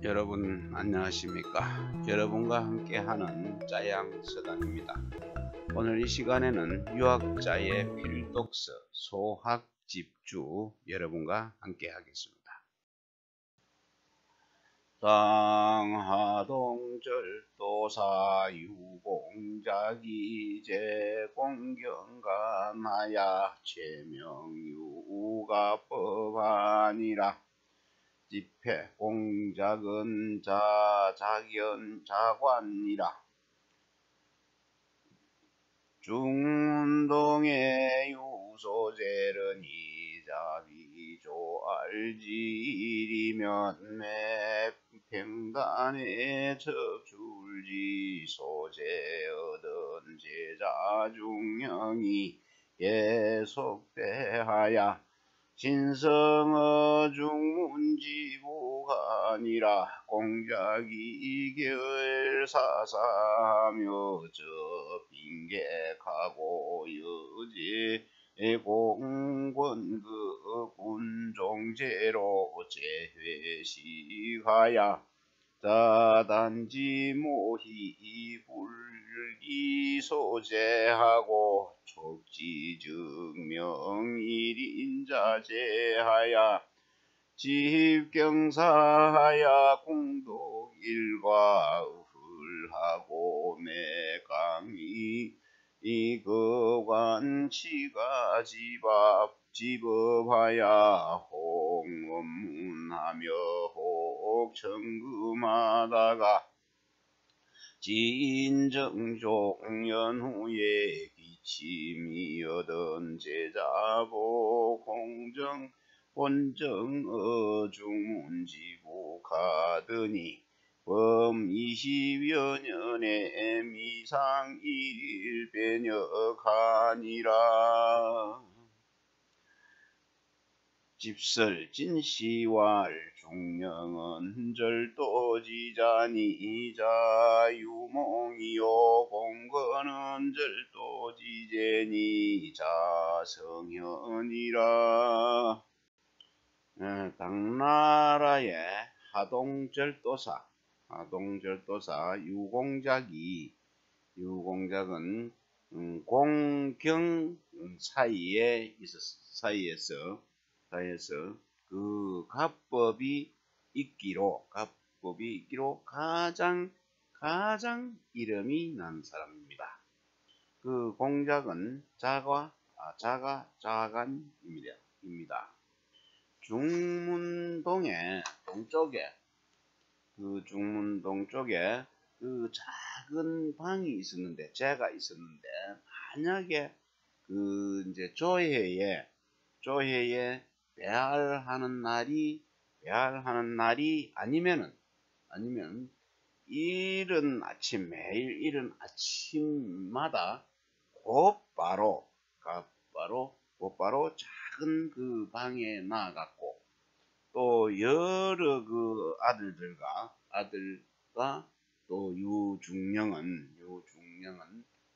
여러분 안녕하십니까? 여러분과 함께하는 짜양서당입니다. 오늘 이 시간에는 유학자의 필독서 소학집주 여러분과 함께 하겠습니다. 상하동절도사 유공자기 제공경간하야 제명유가법아니라. 집회 공작은 자작연 자관이라. 중운동의 유소제는 이자비조알지이리면 매평단에 첩출지 소재 얻은 제자 중령이 예속대하야. 신성어 중문지부가 공작이 결사사하며 저빈객하고 여제 공권 그 군종제로 제회시하야. 자단지 모히 불기 소제하고 촉지 증명 일인자 제하야. 집경사하야 공독일과 훌하고 매강이 이거관치가 집업하야. 홍업문하며 혹청금하다가 진정종연 후에 기침이 얻은 제자보 공정 본정어 중문지부 가더니 범 20여 년에 미상 1일 배녀가니라. 집설 진시왈 중령은 절도지자니 자유몽이요 공건은 절도지제니 자성현이라. 당나라의 하동절도사 유공작은 공경 사이에서 그 갑법이 있기로 가장 이름이 난 사람입니다. 그 공작은 자간입니다. 중문동의 중문동 쪽에 그 작은 방이 있었는데, 제가 있었는데, 만약에 그 이제 조회에 배할하는 날이 아니면 매일 이른 아침마다 곧바로 작은 그 방에 나갔고, 또 여러 그 아들과 또 유중령은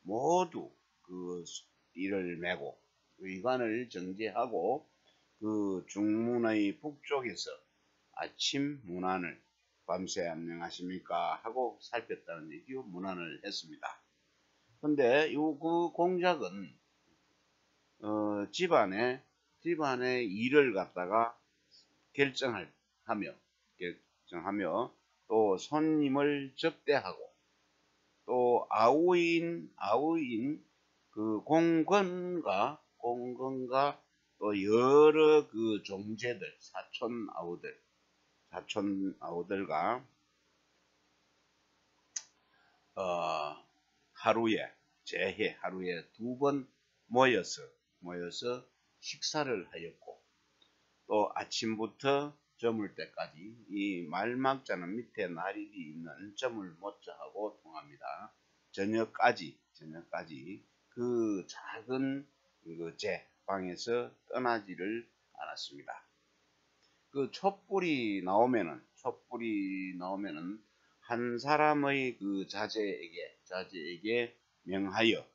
모두 그 띠를 메고 의관을 정제하고 그 중문의 북쪽에서 아침 문안을 밤새 안녕하십니까 하고 살폈다는 얘기로 문안을 했습니다. 근데 그 공작은 집안의 일을 갖다가 결정하며 또 손님을 접대하고 또 아우인 그 공건과 또 여러 그 종제들 사촌 아우들과 하루에 2번 모여서 식사를 하였고, 또 아침부터 저물 때까지 이 말막자는 밑에 나릴이 있는 저물 못자하고 통합니다. 저녁까지 그 작은 그 제 방에서 떠나지를 않았습니다. 그 촛불이 나오면은 한 사람의 그 자제에게 명하여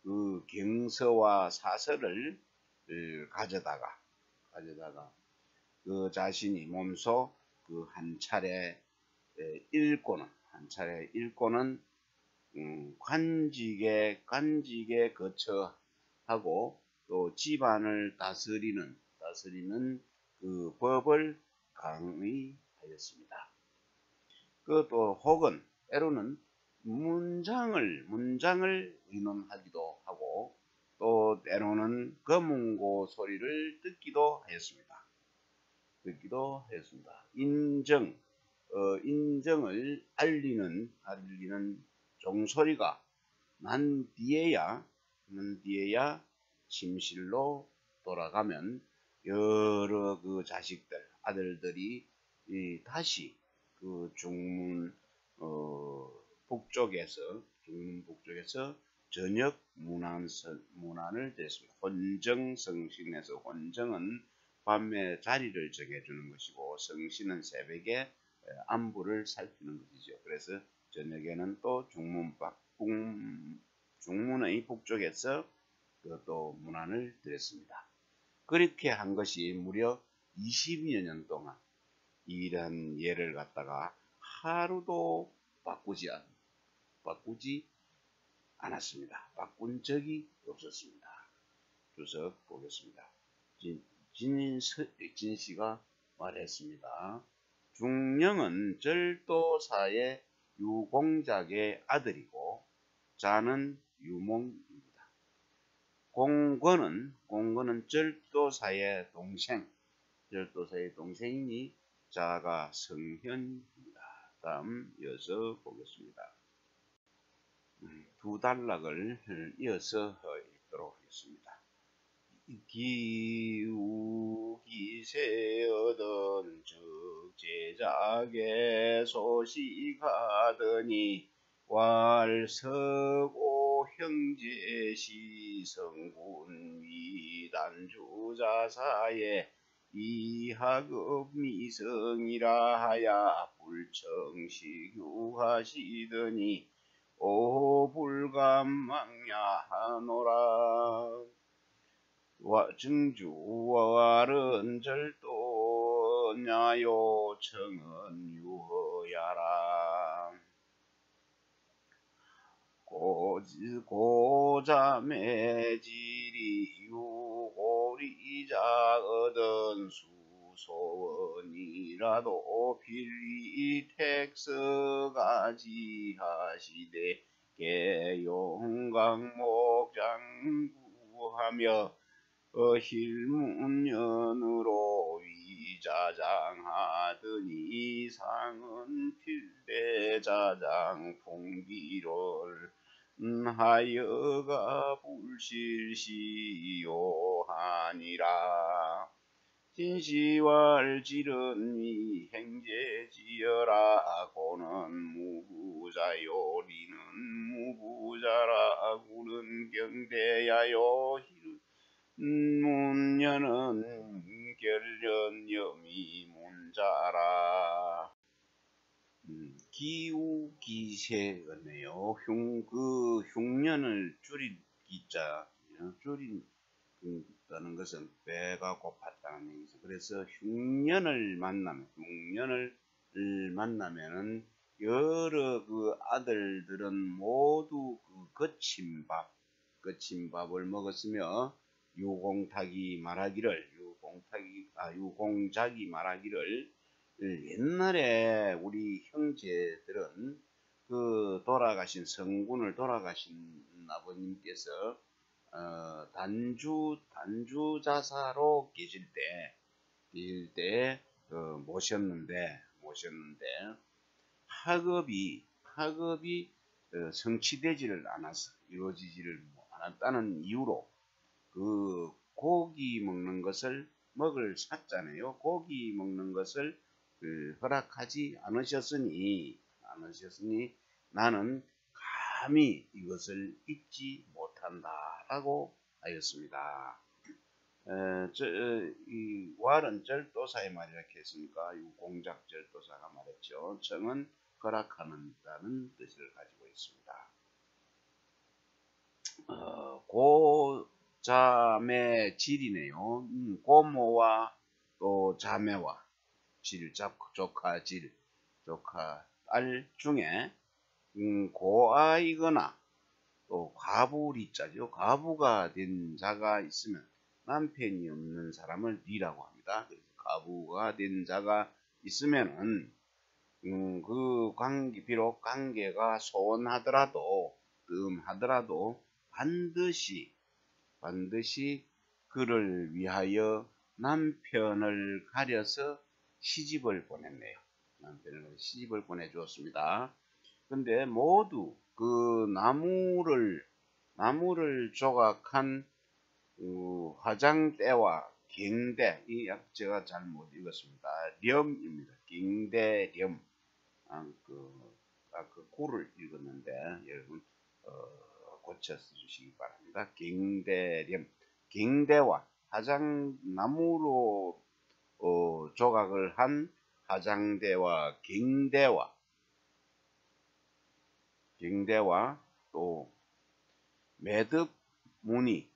그 경서와 사설을 가져다가 그 자신이 몸소 그 한 차례 읽고는 관직에 거처하고 또 집안을 다스리는 그 법을 강의하였습니다. 그 또 혹은 때로는 문장을 의논하기도 하고 또 때로는 검은고 소리를 듣기도 하였습니다. 인정을 알리는 종소리가 난 뒤에야 침실로 돌아가면 여러 그 아들들이 다시 그 중문 북쪽에서 저녁 문안을 드렸습니다. 혼정성신에서 혼정은 밤에 자리를 정해주는 것이고 성신은 새벽에 안부를 살피는 것이죠. 그래서 저녁에는 또 중문의 북쪽에서 또 문안을 드렸습니다. 그렇게 한 것이 무려 20여 년 동안 이런 예를 갖다가 하루도 바꾸지 않았습니다. 바꾼 적이 없었습니다. 주석 보겠습니다. 진씨가 말했습니다. 중령은 절도사의 유공작의 아들이고 자는 유몽입니다. 공건은 절도사의 동생이니 자가 성현입니다. 다음 이어서 보겠습니다. 두 단락을 이어서 읽도록 하겠습니다. 기세어던 적제작에 소식하더니 왈서고 형제시 성군 위단주자사에 이하급 미성이라 하야 불청시규하시더니 오불감망야하노라. 증주월은 절도냐요 청은 유허야라. 고자매질이 유고리자 얻은 수소원이라도 필리택서가지 하시되 개용강목장구하며 힐문연으로 위자장하더니 상은 필대자장 풍기를 하여가 불실시요하니라. 진시왈질은 위행제지어라. 고는 무부자요 리는 무부자라. 구는 경대야요 문녀는 결련염이 문자라. 기우기세였네요. 흉년을 줄인 기자, 줄인다는 것은 배가 고팠다는 얘기죠. 그래서 흉년을 만나면은 여러 그 아들들은 모두 그 거친 밥을 먹었으며 유공작이 말하기를 옛날에 우리 형제들은 그 돌아가신 아버님께서 단주자사로 계실 때 모셨는데 학업이 성취되지를 않아서 이루어지지를 않았다는 이유로 그 고기 먹는 것을 샀잖아요. 고기 먹는 것을 허락하지 않으셨으니 나는 감히 이것을 잊지 못한다라고 하였습니다. 이 왈은 절도사의 말이 이렇게 했으니까 유공작 절도사가 말했죠. 정은 허락하는다는 뜻을 가지고 있습니다. 고자매 질이네요. 고모와 또 자매와 조카 딸 중에 고아이거나 또 과부리자죠. 과부가 된 자가 있으면 남편이 없는 사람을 리라고 합니다. 그래서 과부가 된 자가 있으면은 비록 관계가 소원하더라도 뜸하더라도 반드시 그를 위하여 남편을 가려서 시집을 보냈네요. 남편을 시집을 보내주었습니다. 근데 모두 그 나무를 조각한 화장대와 갱대, 제가 잘못 읽었습니다. 렴입니다. 갱대 렴. 그 고를 읽었는데 여러분 고쳐 주시기 바랍니다. 갱대렴. 갱대와 나무로 조각을 한 화장대와 갱대와 또 매듭 무늬,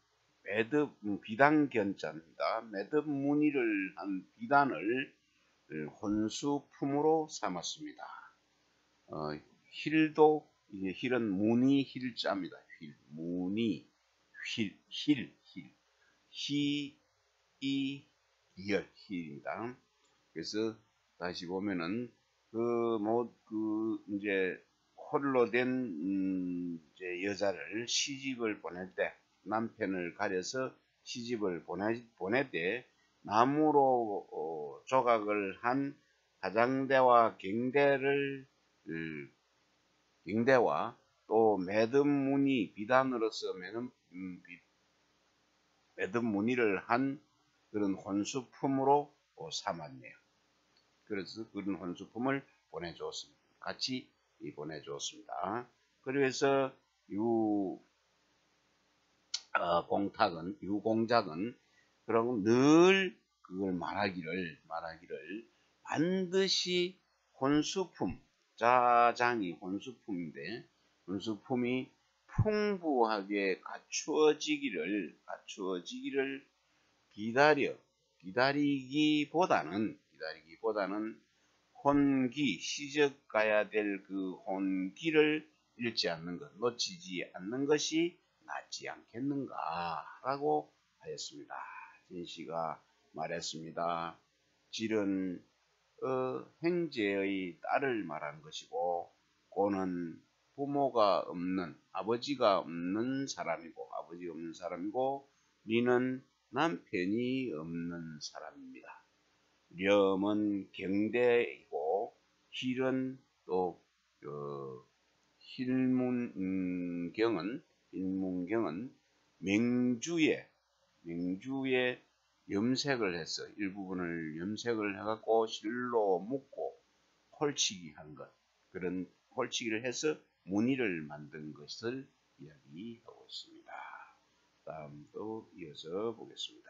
비단견자입니다. 매듭 무늬를 한 비단을 혼수품으로 삼았습니다. 힐은 무늬 힐자입니다. 힐입니다. 그래서 다시 보면은 이제 홀로 된 여자를 시집을 보낼 때 남편을 가려서 시집을 보낼 때 나무로 조각을 한 화장대와 갱대와 또 매듭 무늬 비단으로서 매듭 무늬를 한 그런 혼수품으로 삼았네요. 그래서 그런 혼수품을 보내주었습니다. 같이 보내주었습니다. 그래서 유공작은 그럼 늘 그걸 말하기를 반드시 짜장이 혼수품인데 혼수품이 풍부하게 갖추어지기를 기다리기보다는 시집 가야 될 그 혼기를 놓치지 않는 것이 낫지 않겠는가라고 하였습니다. 진씨가 말했습니다. 질은 행제의 딸을 말하는 것이고 고는 부모가 없는 아버지가 없는 사람이고 니는 남편이 없는 사람입니다. 렴은 경대이고 힐은 또 힐문경은 맹주에 염색을 해서 일부분을 염색을 해갖고 실로 묶고 홀치기 한 것, 그런 홀치기를 해서 무늬를 만든 것을 이야기하고 있습니다. 다음도 이어서 보겠습니다.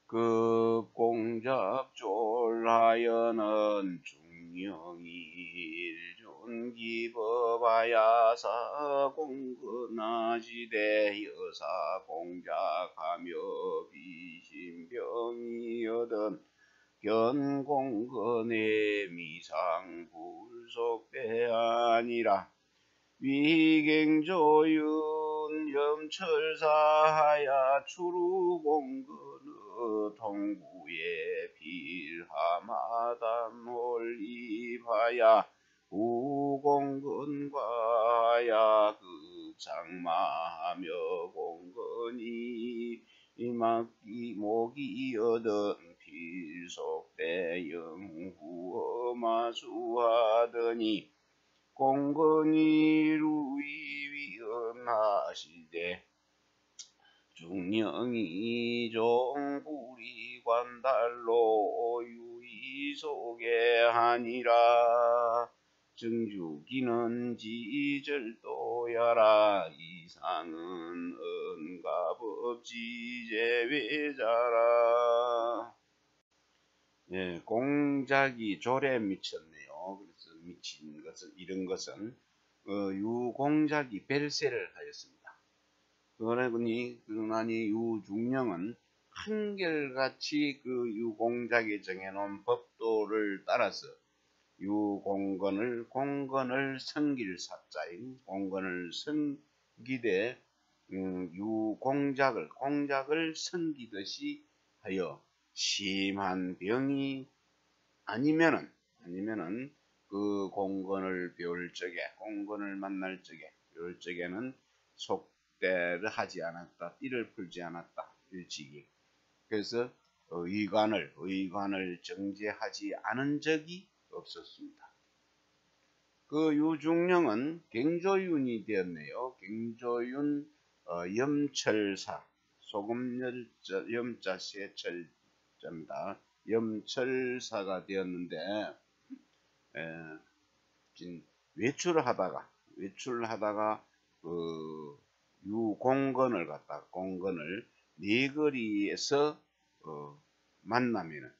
급공작졸하여는 중령일존기법하야사 공근하지대 여사 공작하며 비신병이여든 견공근의 미상불속배 아니라 위갱조윤 염철사하야 추루공근의 동구에 빌하마단 올입하야 우공근과야 급장마하며 공근이 목이 얻은 필속대 영후어마수하더니 공근이 루이위험하시되 중령이 종부리관달로 유의속에 하니라. 증주기는 지절도야라 이상은 은가법지제외자라. 공작이 졸에 미쳤네요. 그래서 미친 것은 이런 것은 유공작이 별세를 하였습니다. 그러니 유중령은 한결같이 그 유공작이 정해놓은 법도를 따라서 유공건을 공건을 섬길 사자인 공건을 섬기되 유공작을 공작을 섬기듯이 하여 심한 병이 아니면은 그 공건을 배울 적에 공건을 만날 적에 배울 적에는 속대를 하지 않았다, 띠를 풀지 않았다, 일찍이. 그래서 의관을 정제하지 않은 적이 없었습니다. 그 유중령은 갱조윤이 되었네요. 갱조윤 염철사, 소금 염자 세철자입니다. 염철사가 되었는데 외출하다가 그 유공건을 갖다가 공건을 네거리에서 만나면은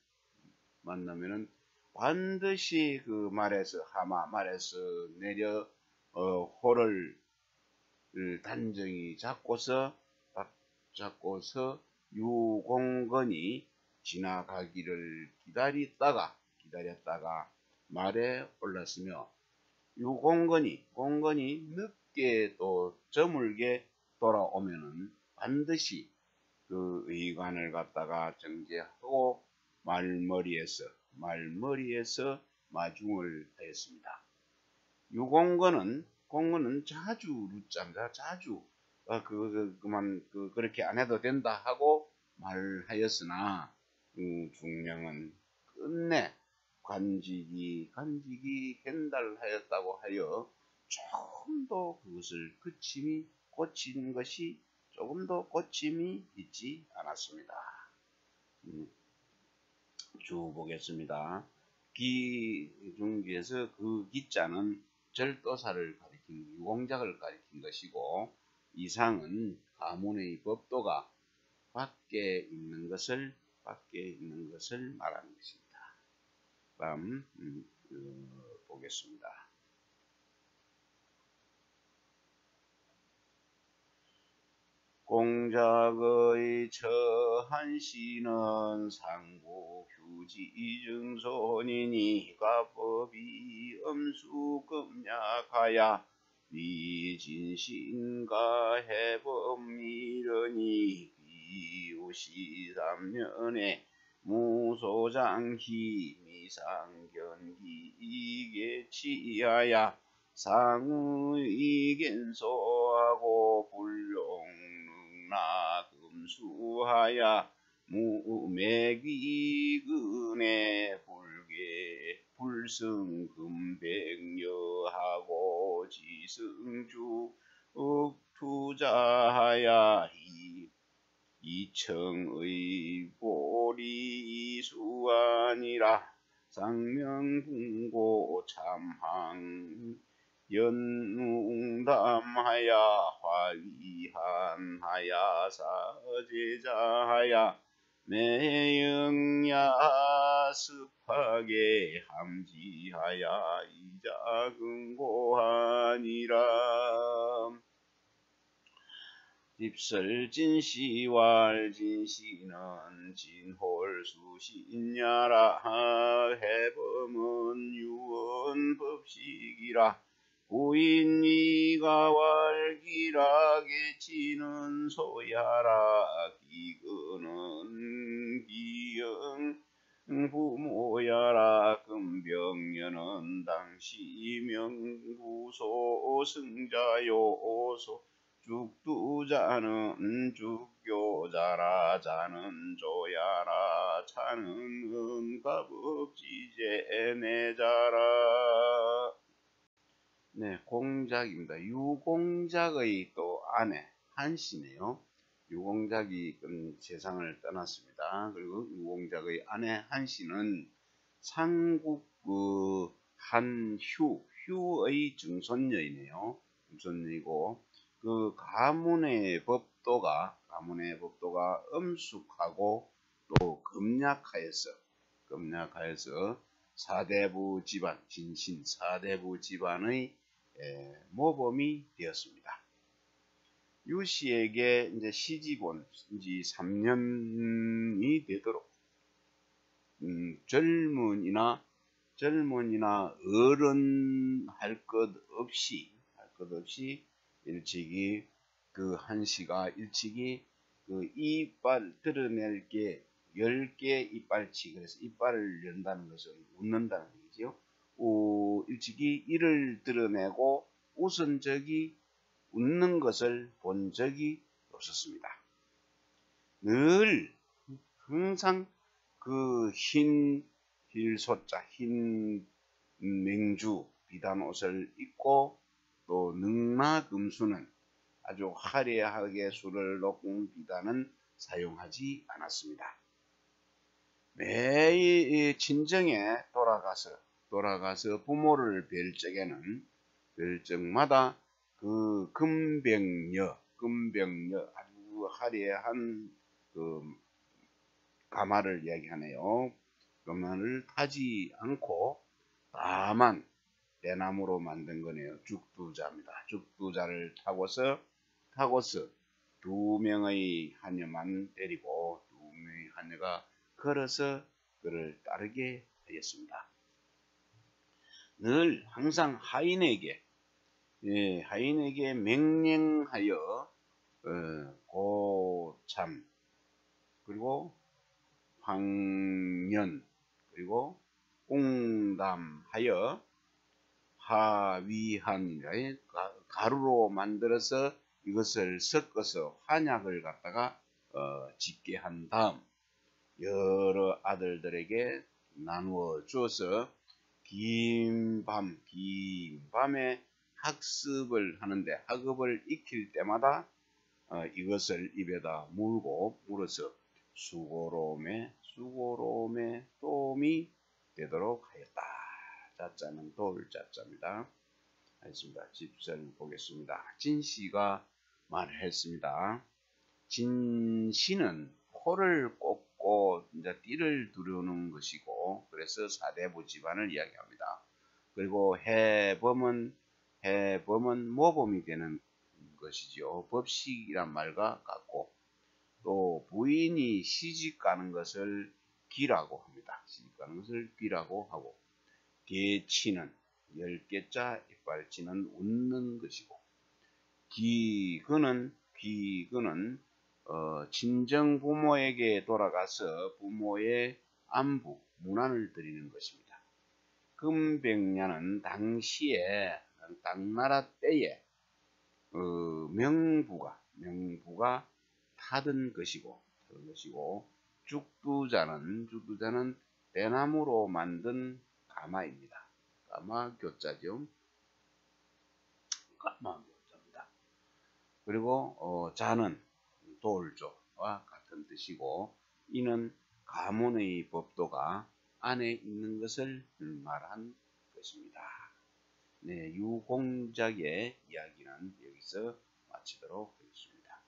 반드시 그 말에서 내려 호를 단정히 잡고서 유공건이 지나가기를 기다렸다가 말에 올랐으며 공건이 늦게 또 저물게 돌아오면은 반드시 그 의관을 갖다가 정제하고 말머리에서 마중을 하였습니다. 유공건은 자주 루자입니다. 자주 그렇게 안 해도 된다 하고 말하였으나 중령은 끝내 간직이 hen달하였다고 하여 조금도 그것을 고친 것이 조금도 고침이 있지 않았습니다. 쭉 보겠습니다. 기중기에서 그 기자는 절도사를 가리킨 유공작을 가리킨 것이고 이상은 가문의 법도가 밖에 있는 것을 말하는 것입니다. 다음 보겠습니다. 공작의 처한씨는 상고 휴지 증손이니 가법이 엄수급약하야 위진신가 해범이러니 비우시 3년에 무소장희 미상견기 이게 치하야 상의견소하고 불용능나 금수하야 무매기근에 불승금백여하고 지승주 투자하야 이청의 보리수아니라 상명분고 참항 연웅담하야 화위한하야 사제자하야 매영야습하게 함지하야 이자근고하니라. 딥설진시왈진시는 진홀수신야라 해범은 유언법식이라 부인이가 왈기라게 치는 소야라 기근은 기영 부모야라 금병년은 당시 명부소 승자요소 죽두자는 죽교자라 자는 조야라 차는 은가법지제 내자라. 네, 공작입니다. 유공작의 또 아내 한씨네요. 유공작이 세상을 떠났습니다. 그리고 유공작의 아내 한씨는 상국 한휴의 증손녀이네요. 증손녀이고 그 가문의 법도가 엄숙하고 또 금약하여서 사대부 집안 진신 사대부 집안의 모범이 되었습니다. 유씨에게 이제 시집 온 지 3년이 되도록 젊은이나 어른 할 것 없이 일찍이 그 한씨가 일찍이 그 이빨 드러낼 게 10개 이빨치, 그래서 이빨을 연다는 것은 웃는다는 얘기죠. 일찍이 이를 드러내고 웃은 적이 웃는 것을 본 적이 없었습니다. 늘 항상 그 흰 힐소자, 흰 맹주 비단 옷을 입고 또 능라금수는 아주 화려하게 술을 놓은 비단은 사용하지 않았습니다. 매일 친정에 돌아가서 부모를 뵐 적마다 그 금병녀 아주 화려한 그 가마를 이야기하네요. 가마를 타지 않고 다만 대나무로 만든 거네요. 죽두자입니다. 죽두자를 타고서 2명의 하녀만 데리고 2명의 하녀가 걸어서 그를 따르게 하였습니다. 늘 항상 하인에게 명령하여 고참 그리고 황년 그리고 꽁담하여 하위한 가루로 만들어서 이것을 섞어서 환약을 갖다가 짓게 한 다음 여러 아들들에게 나누어 주어서 긴 밤에 학업을 익힐 때마다 이것을 입에다 물어서 수고로움에 도움이 되도록 하였다. 자자는 돌자자입니다. 알겠습니다. 집설 보겠습니다. 진씨가 말을 했습니다. 진씨는 코를 꽂고 이제 띠를 두르는 것이고, 그래서 사대부 집안을 이야기합니다. 그리고 해범은 모범이 되는 것이죠. 법식이란 말과 같고, 또 부인이 시집 가는 것을 기라고 합니다. 시집 가는 것을 기라고 하고, 개치는 10개자 이빨치는 웃는 것이고, 귀근은 친정 부모에게 돌아가서 부모의 안부 문안을 드리는 것입니다. 금병냐는 당나라 때에 명부가 타던 것이고, 죽두자는 대나무로 만든 가마입니다. 가마교자죠. 가마교자입니다. 그리고 자는 돌조와 같은 뜻이고, 이는 가문의 법도가 안에 있는 것을 말한 것입니다. 네, 유공작의 이야기는 여기서 마치도록 하겠습니다.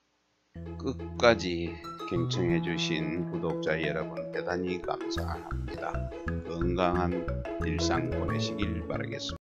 끝까지 경청해 주신 구독자 여러분 대단히 감사합니다. 건강한 일상 보내시길 바라겠습니다.